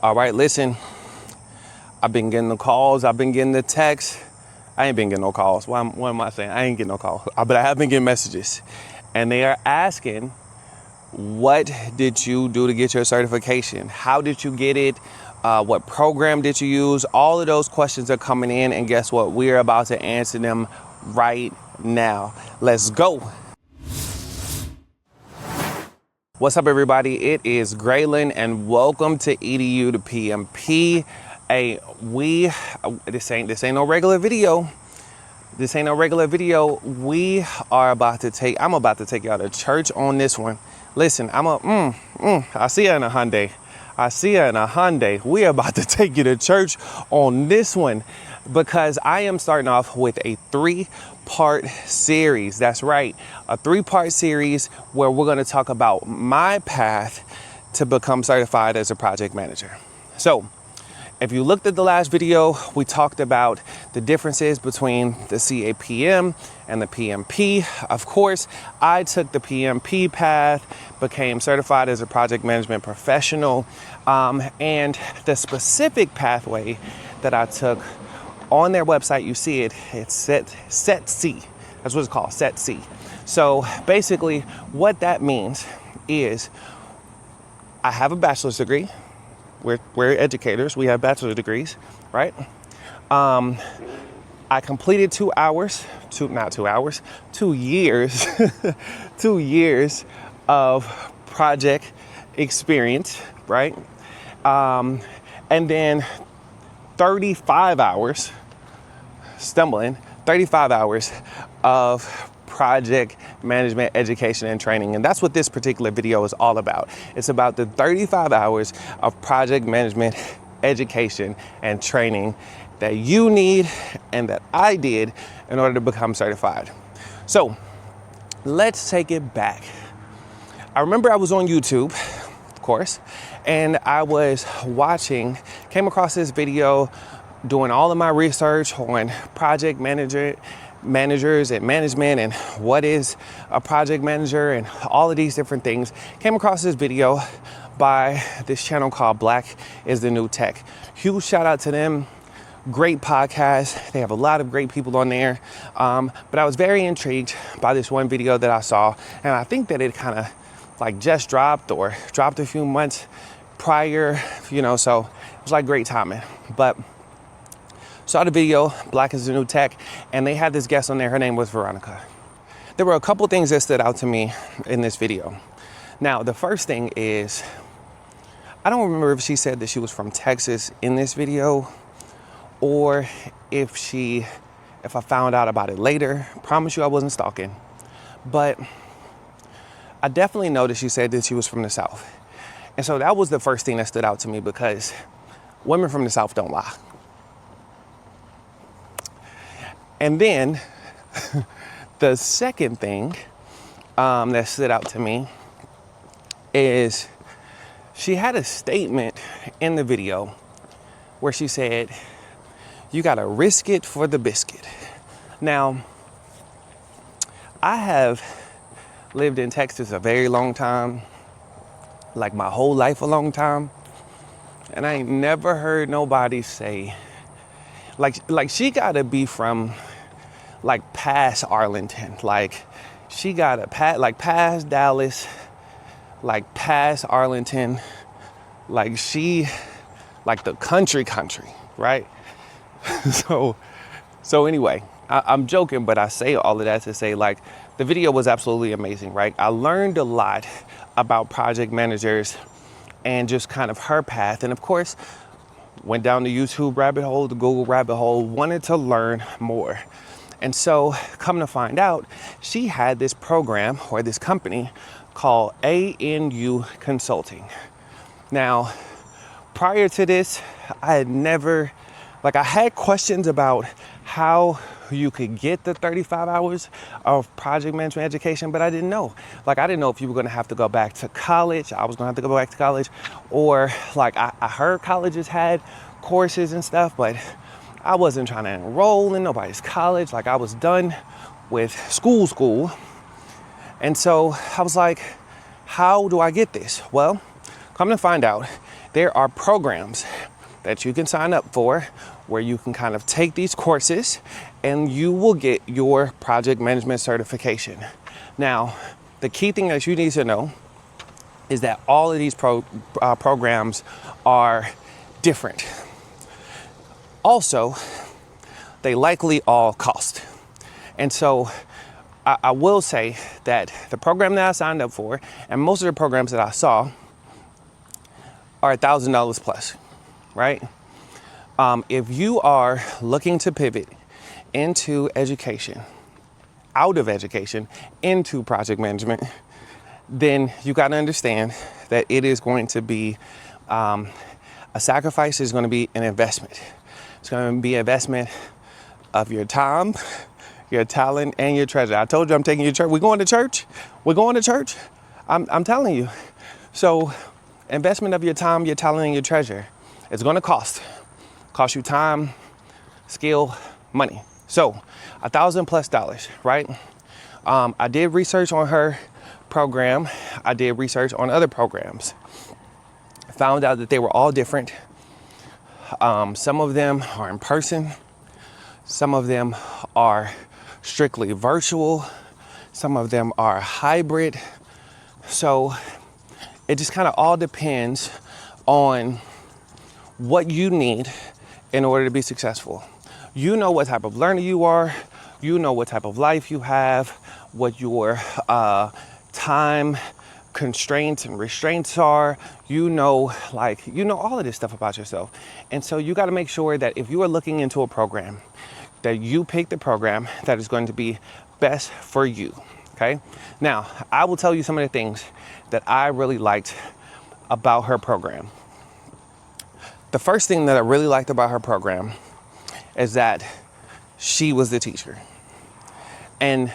All right, listen, I've been getting the calls, I've been getting the texts. I ain't been getting no calls. What am I saying? I ain't getting no calls, but I have been getting messages. And they are asking, what did you do to get your certification? How did you get it? What program did you use? All of those questions are coming in, and guess what? We're about to answer them right now. Let's go. What's up, everybody? It is Graylin, and welcome to EDU to PMP. Hey, this ain't no regular video. This ain't no regular video. I'm about to take y'all to church on this one. Listen, I see her in a Hyundai. We are about to take you to church on this one because I am starting off with a 3-part series. That's right, a 3-part series where we're going to talk about my path to become certified as a project manager. So, if you looked at the last video, we talked about the differences between the CAPM and the PMP. Of course, I took the PMP path, became certified as a project management professional, and the specific pathway that I took on their website, you see it, it's Set C. That's what it's called, Set C. So basically, what that means is I have a bachelor's degree. We're educators. We have bachelor degrees, right? I completed 2 years, 2 years of project experience, right? And then 35 hours of project management education and training. And that's what this particular video is all about. It's about the 35 hours of project management education and training that you need and that I did in order to become certified. So let's take it back. I remember I was on YouTube, of course, and I was came across this video doing all of my research on project managers and management and what is a project manager and all of these different things. Came across this video by this channel called Black is the New Tech. Huge shout out to them. Great podcast. They have a lot of great people on there. But I was very intrigued by this one video that I saw, and I think that it kind of like just dropped a few months prior, so it was like great timing. But saw the video, Black is the New Tech, and they had this guest on there. Her name was Veronica. There were a couple things that stood out to me in this video. Now, the first thing is, I don't remember if she said that she was from Texas in this video, or if I found out about it later. Promise you I wasn't stalking. But I definitely know that she said that she was from the South. And so that was the first thing that stood out to me, because women from the South don't lie. And then the second thing that stood out to me is she had a statement in the video where she said, "You gotta risk it for the biscuit." Now, I have lived in Texas a very long time, like my whole life a long time, and I ain't never heard nobody say, like she gotta be from like past Arlington, like she gotta past Dallas, like past Arlington, like she like the country, right? So anyway, I'm joking, but I say all of that to say, like, the video was absolutely amazing, right? I learned a lot about project managers and just kind of her path, and of course went down the YouTube rabbit hole, the Google rabbit hole, wanted to learn more. And so, come to find out, she had this program or this company called ANU Consulting. Now, prior to this, I had questions about how you could get the 35 hours of project management education, but I didn't know. I didn't know if you were gonna have to go back to college. I was gonna have to go back to college, or I heard colleges had courses and stuff, but I wasn't trying to enroll in nobody's college. I was done with school. And so I was like, how do I get this? Well, come to find out, there are programs that you can sign up for where you can kind of take these courses and you will get your project management certification. Now, the key thing that you need to know is that all of these programs are different. Also, they likely all cost. And so I will say that the program that I signed up for, and most of the programs that I saw, are $1,000 plus, right? If you are looking to pivot into education, out of education, into project management, then you got to understand that it is going to be a sacrifice. Is going to be an investment. It's going to be an investment of your time, your talent, and your treasure. I told you I'm taking you to church. We're going to church. We're going to church. I'm telling you. So, investment of your time, your talent, and your treasure. It's going to cost you time, skill, money. So, $1,000+, right? I did research on her program. I did research on other programs. Found out that they were all different. Some of them are in person. Some of them are strictly virtual. Some of them are hybrid. So it just kind of all depends on what you need in order to be successful. You know what type of learner you are. You know what type of life you have, what your time constraints and restraints are. You know all of this stuff about yourself. And so you got to make sure that if you are looking into a program, that you pick the program that is going to be best for you. Okay. Now, I will tell you some of the things that I really liked about her program. The first thing that I really liked about her program is that she was the teacher. And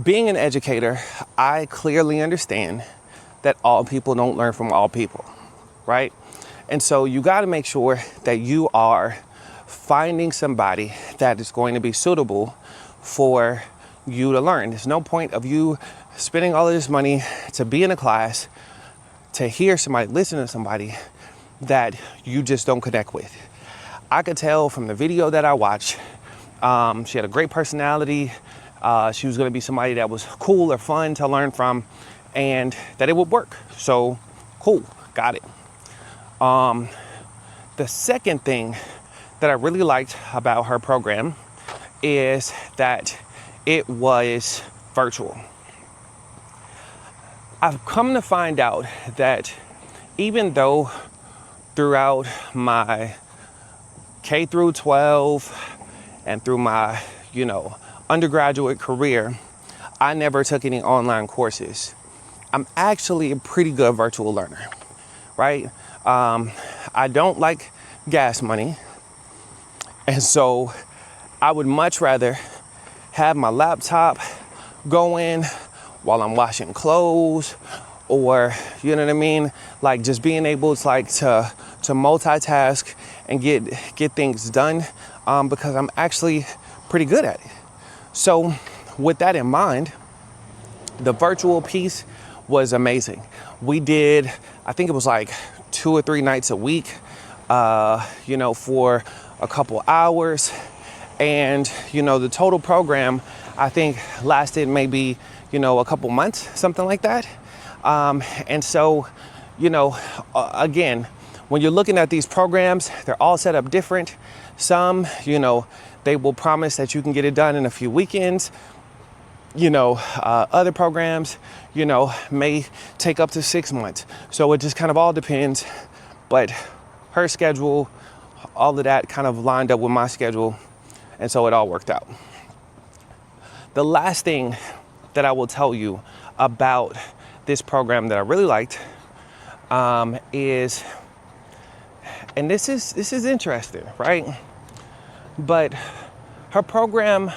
being an educator, I clearly understand that all people don't learn from all people, right? And so you got to make sure that you are finding somebody that is going to be suitable for you to learn. There's no point of you spending all of this money to be in a class, to hear somebody, listen to somebody that you just don't connect with. I could tell from the video that I watched, she had a great personality. She was going to be somebody that was cool or fun to learn from, and that it would work. So cool, got it. The second thing that I really liked about her program is that it was virtual. I've come to find out that even though throughout my K through 12 and through my, undergraduate career, I never took any online courses. I'm actually a pretty good virtual learner, right? I don't like gas money. And so I would much rather have my laptop going while I'm washing clothes, or, you know what I mean? Like just being able to multitask and get things done, because I'm actually pretty good at it. So with that in mind, the virtual piece was amazing. We did, I think it was like 2 or 3 nights a week, for a couple hours. And, the total program, I think lasted maybe, a couple months, something like that. And so, again, when you're looking at these programs, they're all set up different. Some, they will promise that you can get it done in a few weekends. Other programs, may take up to 6 months. So it just kind of all depends. But her schedule, all of that kind of lined up with my schedule. And so it all worked out. The last thing that I will tell you about this program that I really liked is, and this is interesting, right? But her program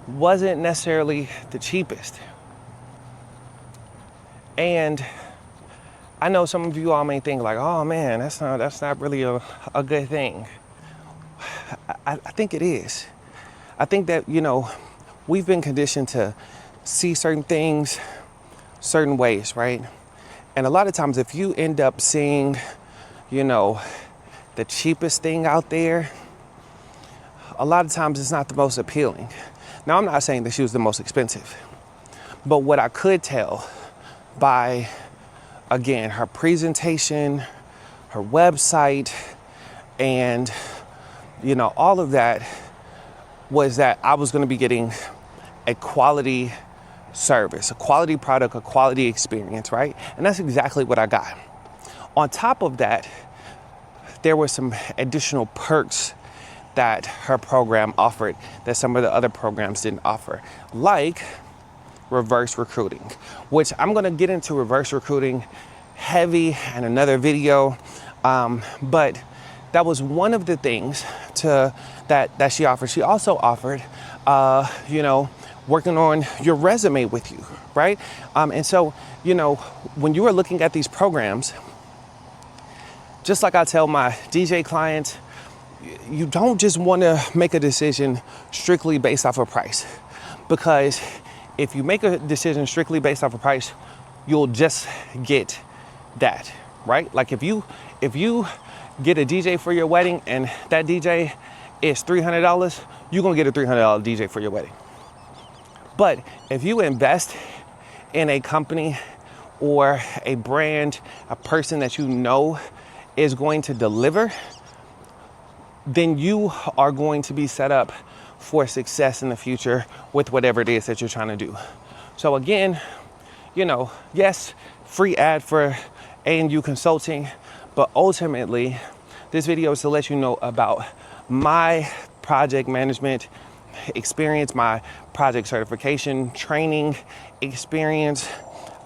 wasn't necessarily the cheapest. And I know some of you all may think like, oh man, that's not really a good thing. I think it is. I think that, we've been conditioned to see certain things certain ways, right? And a lot of times if you end up seeing the cheapest thing out there, a lot of times it's not the most appealing. Now, I'm not saying that she was the most expensive, but what I could tell by, again, her presentation, her website, and, all of that was that I was going to be getting a quality service, a quality product, a quality experience, right? And that's exactly what I got. On top of that, there were some additional perks that her program offered that some of the other programs didn't offer, like reverse recruiting, which I'm going to get into reverse recruiting heavy in another video. But that was one of the things that she offered. She also offered, working on your resume with you, right? And so, when you are looking at these programs, just like I tell my DJ clients, you don't just want to make a decision strictly based off of price, because if you make a decision strictly based off of price, you'll just get that, right? Like if you get a DJ for your wedding and that DJ is $300, you're gonna get a $300 DJ for your wedding. But if you invest in a company or a brand, a person that is going to deliver, then you are going to be set up for success in the future with whatever it is that you're trying to do. So again, yes, free ad for A&U Consulting, but ultimately this video is to let you know about my project management experience, my project certification training experience,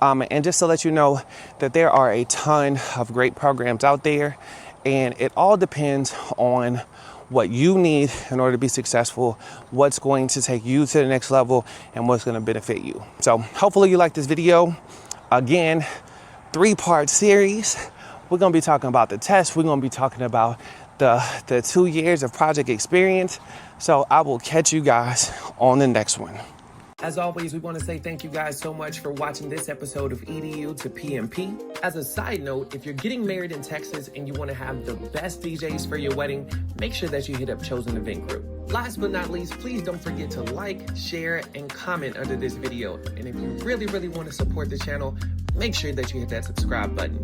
and just to let you know that there are a ton of great programs out there, and it all depends on what you need in order to be successful, what's going to take you to the next level, and what's going to benefit you. So hopefully you like this video. Again, 3-part series. We're going to be talking about the test. We're going to be talking about the 2 years of project experience. So I will catch you guys on the next one. As always, we want to say thank you guys so much for watching this episode of EDU to PMP. As a side note, if you're getting married in Texas and you want to have the best DJs for your wedding, make sure that you hit up Chosen Event Group. Last but not least, please don't forget to like, share, and comment under this video. And if you really, really want to support the channel, make sure that you hit that subscribe button.